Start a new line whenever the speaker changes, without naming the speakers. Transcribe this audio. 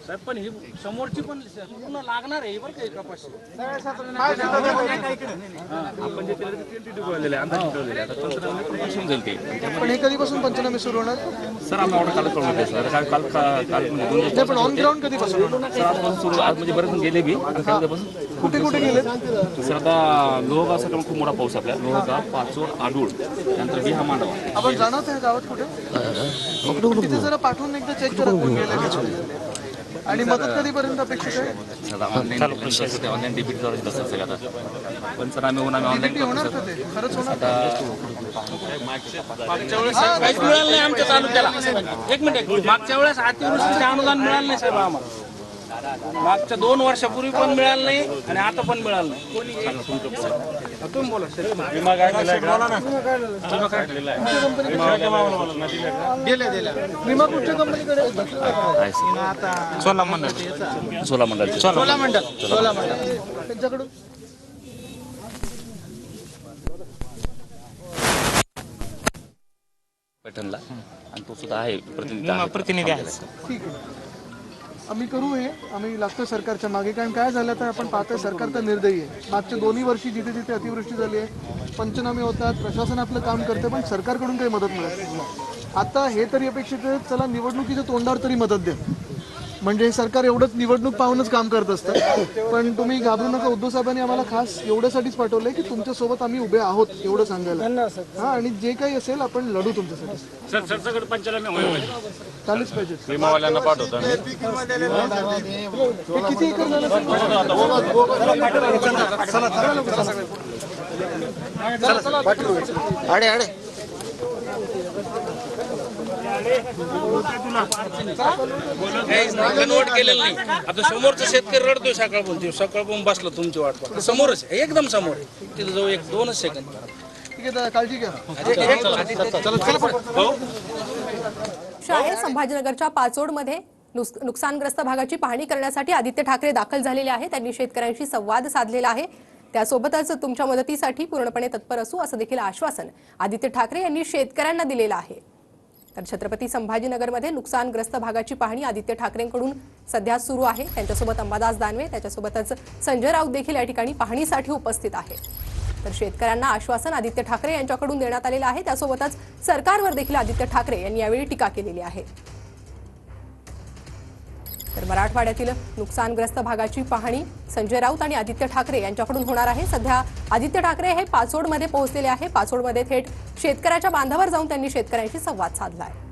साहेब पण ही समोरची पण पूर्ण लागणार आहे बरं का कपाशी.
आपण जे केलं ते टिकवलेलं आहे, अंदाज टिकवलेला आहे. आता तंत्रज्ञान समजेल ते.
पण हे कधीपासून पंचनामे सुरू होणार?
सर आम्ही ऑर्डर काल करून देतो सर. काल
नाही, पण ऑन ग्राउंड कधीपासून होणार?
सर आजपासून सुरू आज म्हणजे बरेच गेले बी
कुठे कुठे गेले?
सर आता लोहगाव सकाळ खूप मोठा पाऊस आपल्या लोहगाव पाचोड आडूळ त्यानंतर बिहा मांडवा.
आपण जाणवत आहे गावात कुठे तिथे जरा पाठवून एकदा चेक करा कोण गेले आणि मदत कधीपर्यंत अपेक्षित आहे?
सर ऑनलाईन डेबिटद्वारे देत असतात सगळं आता. पण सर आम्ही ऑनलाईन
होणार का ते? खरंच होणार?
मागच्या वेळेस काहीच मिळालं नाही आमच्या तालुक्याला. एक मिनिट, मागच्या वेळेस अतिवृष्टीचे अनुदान मिळालं नाही साहेब आम्हाला. मागच्या 2 वर्षापूर्वी पण मिळालं नाही आणि आता पण मिळालं नाही. तुम्ही बोला सर.
विमा कुठच्या कंपनीकडे?
सोला मंडळ
त्यांच्याकडून
पैठणला आणि तो सुद्धा आहे प्रतिनिधी आहे.
ठीक आहे, आम्ही करू हे. आम्ही लागतो सरकारच्या मागे, कारण काय झालं तर आपण पाहतोय सरकार तर निर्दयी आहे. मागच्या 2 वर्षी जिथे जिथे अतिवृष्टी झाली आहे पंचनामे होतात, प्रशासन आपलं काम करते, पण सरकारकडून काही मदत मिळत नाही. आता हे तरी अपेक्षित आहे चला निवडणुकीच्या तोंडावर तरी मदत द्या. म्हणजे हे सरकार एवढंच निवडणूक पाहूनच काम करत असतं. पण तुम्ही घाबरू नका, उद्धव साहेबांनी आम्हाला खास एवढ्यासाठीच पाठवलंय की तुमच्यासोबत आम्ही उभे आहोत एवढं सांगायला. हा, आणि जे काही असेल आपण लढू तुमच्यासाठी.
सरसकट पंचनामे
चालूच पाहिजे.
विमावाल्यांना पाठवतो
हे किती एकर झालं?
नोट केलेलं नाही. आता समोरचा शेतकरी रडतोय सकाळपासून बसला तुमची वाट पाहत. समोरच एकदम समोर तिथे जाऊ 1-2 सेकंद.
ठीक आहे दादा, काळजी घ्या.
आहे संभाजीनगरच्या पाचोडमध्ये नुकसानग्रस्त भागाची पाहणी करण्यासाठी आदित्य ठाकरे दाखल झालेले आहेत. त्यांनी शेतकऱ्यांशी संवाद साधलेला आहे. त्यासोबतच तुमच्या मदतीसाठी पूर्णपणे तत्पर असू असं देखील आश्वासन आदित्य ठाकरे यांनी शेतकऱ्यांना दिलेलं आहे. तर छत्रपती संभाजीनगरमध्ये नुकसानग्रस्त भागाची पाहणी आदित्य ठाकरेंकडून सध्या सुरू आहे. त्यांच्यासोबत अंबादास दानवे, त्याच्यासोबतच संजय राऊत देखील या ठिकाणी पाहणीसाठी उपस्थित आहेत. तर शेतकऱ्यांना आश्वासन आदित्य ठाकरे यांच्याकडून देण्यात आलेलं आहे. त्यासोबतच सरकारवर देखील आदित्य ठाकरे यांनी यावेळी टीका केलेली आहे. तर मराठवाड्यातील नुकसानग्रस्त भागाची पाहणी संजय राऊत आणि आदित्य ठाकरे यांच्याकडून होणार आहे. सध्या आदित्य ठाकरे हे पाचोडमध्ये पोहोचलेले आहे. पाचोडमध्ये थेट शेतकऱ्याच्या बांधावर जाऊन त्यांनी शेतकऱ्यांशी संवाद साधला आहे.